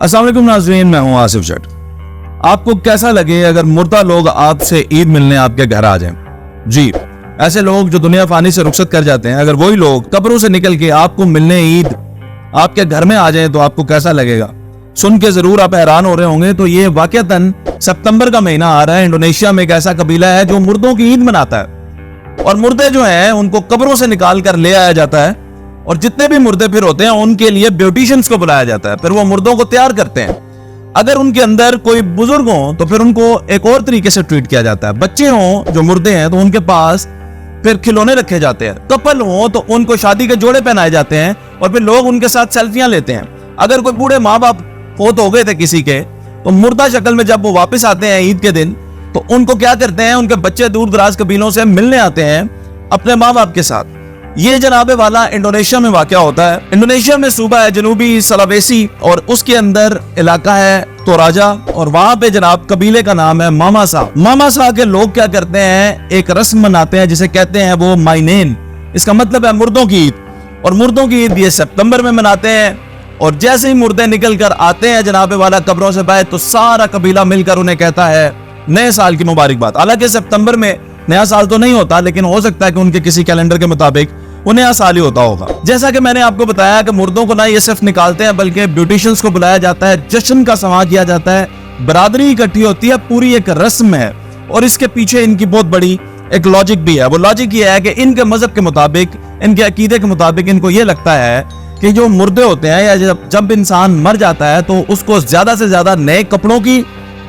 अस्सलाम वालेकुम नाज़रीन, मैं हूं आसिफ जट। आपको कैसा लगे अगर मुर्दा लोग आपसे ईद मिलने आपके घर आ जाएं? जी, ऐसे लोग जो दुनिया फानी से रुखसत कर जाते हैं, अगर वही लोग कब्रों से निकल के आपको मिलने ईद आपके घर में आ जाएं तो आपको कैसा लगेगा? सुन के जरूर आप हैरान हो रहे होंगे। तो ये वाकईतन सितंबर का महीना आ रहा है। इंडोनेशिया में एक ऐसा कबीला है जो मुर्दों की ईद मनाता है और मुर्दे जो हैं उनको कब्रों से निकाल कर ले आया जाता है और जितने भी मुर्दे फिर होते हैं उनके लिए ब्यूटिशियंस को बुलाया जाता है। फिर वो मुर्दों को तैयार करते हैं। अगर उनके अंदर कोई बुजुर्ग हो तो फिर उनको एक और तरीके से ट्रीट किया जाता है। बच्चे हों जो मुर्दे हैं तो उनके पास फिर खिलौने रखे जाते हैं। कपल हो तो उनको शादी के जोड़े पहनाए जाते हैं और फिर लोग उनके साथ सेल्फियां लेते हैं। अगर कोई बूढ़े माँ बाप फोत हो गए थे किसी के, तो मुर्दा शक्ल में जब वो वापस आते हैं ईद के दिन, तो उनको क्या करते हैं, उनके बच्चे दूर दराज कबीलों से मिलने आते हैं अपने माँ बाप के साथ। ये जनाबे वाला इंडोनेशिया में वाक़या होता है। इंडोनेशिया में सूबा है जनूबी सलावेसी और उसके अंदर इलाका है तोराजा और वहां पे जनाब कबीले का नाम है मामासा। मामासा के लोग क्या करते हैं, एक रस्म मनाते हैं जिसे कहते हैं वो माइनेन। इसका मतलब है मुर्दों की ईद। और मुर्दों की ईद ये सितंबर में मनाते हैं और जैसे ही मुर्दे निकल कर आते हैं जनाबे वाला कब्रों से बाहर, तो सारा कबीला मिलकर उन्हें कहता है नए साल की मुबारकबाद। हालांकि सितंबर में नया साल तो नहीं होता, लेकिन हो सकता है कि उनके किसी कैलेंडर के मुताबिक वो नया साल ही होता होगा। जैसा कि मैंने आपको बताया कि मुर्दों को ना ये सिर्फ निकालते हैं बल्कि ब्यूटिशियंस को बुलाया जाता है, जश्न का समा किया जाता है, बरादरी इकट्ठी होती है, पूरी एक रस्म है। और इसके पीछे इनकी बहुत बड़ी एक लॉजिक भी है। वो लॉजिक ये है कि इनके मजहब के मुताबिक, इनके अकीदे के मुताबिक इनको ये लगता है कि जो मुर्दे होते हैं या जब इंसान मर जाता है तो उसको ज्यादा से ज्यादा नए कपड़ों की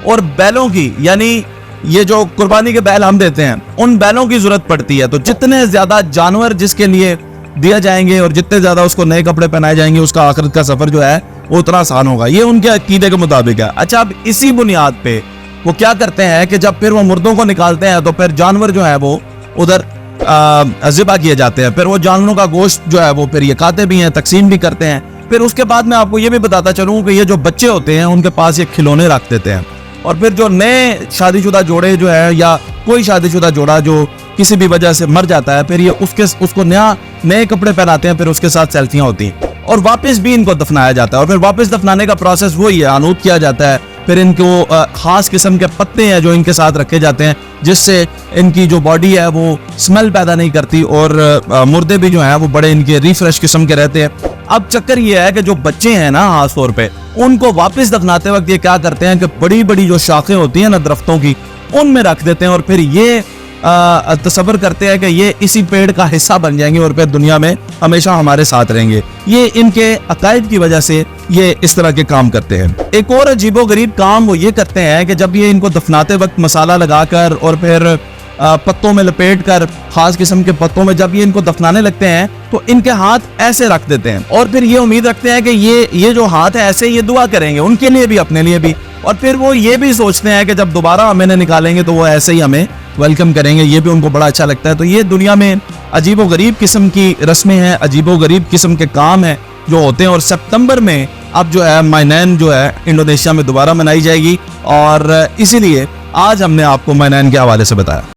और बैलों की, यानी ये जो कुर्बानी के बैल हम देते हैं उन बैलों की जरूरत पड़ती है। तो जितने ज्यादा जानवर जिसके लिए दिया जाएंगे और जितने ज्यादा उसको नए कपड़े पहनाए जाएंगे, उसका आखिरत का सफर जो है वो उतना आसान होगा। ये उनके अकीदे के मुताबिक है। अच्छा, अब इसी बुनियाद पे वो क्या करते हैं कि जब फिर वो मुर्दों को निकालते हैं तो फिर जानवर जो है वो उधर ज़िबा किए जाते हैं। फिर वो जानवरों का गोश्त जो है वो फिर ये खाते भी हैं, तकसीम भी करते हैं। फिर उसके बाद मैं आपको ये भी बताता चलूँ कि ये जो बच्चे होते हैं उनके पास ये खिलौने रख देते हैं और फिर जो नए शादीशुदा जोड़े जो है या कोई शादीशुदा जोड़ा जो किसी भी वजह से मर जाता है, फिर ये उसको नए कपड़े पहनाते हैं, फिर उसके साथ सेल्फियां होती हैं और वापस भी इनको दफनाया जाता है। और फिर वापस दफनाने का प्रोसेस वही है, आनूद किया जाता है। फिर इनको खास किस्म के पत्ते हैं जो इनके साथ रखे जाते हैं जिससे इनकी जो बॉडी है वो स्मेल पैदा नहीं करती और मुर्दे भी जो है वो बड़े इनके रिफ्रेश किस्म के रहते हैं। अब चक्कर ये है कि जो बच्चे हैं ना, खास तौर पे उनको वापस दफनाते वक्त ये क्या करते हैं कि बड़ी बड़ी जो शाखें होती हैं ना दरख्तों की, उनमें रख देते हैं और फिर ये तसव्वुर करते हैं कि ये इसी पेड़ का हिस्सा बन जाएंगे और फिर दुनिया में हमेशा हमारे साथ रहेंगे। ये इनके अकायद की वजह से ये इस तरह के काम करते हैं। एक और अजीबोगरीब काम वो ये करते हैं कि जब ये इनको दफनाते वक्त मसाला लगाकर और फिर पत्तों में लपेट कर, खास किस्म के पत्तों में जब ये इनको दफनाने लगते हैं तो इनके हाथ ऐसे रख देते हैं और फिर ये उम्मीद रखते हैं कि ये जो हाथ है ऐसे ये दुआ करेंगे उनके लिए भी, अपने लिए भी। और फिर वो ये भी सोचते हैं कि जब दोबारा हमें निकालेंगे तो वो ऐसे ही हमें वेलकम करेंगे। ये भी उनको बड़ा अच्छा लगता है। तो ये दुनिया में अजीबो गरीब किस्म की रस्में हैं, अजीबो गरीब किस्म के काम हैं जो होते हैं। और सितंबर में अब जो है माइनेन जो है इंडोनेशिया में दोबारा मनाई जाएगी और इसीलिए आज हमने आपको माइनेन के हवाले से बताया।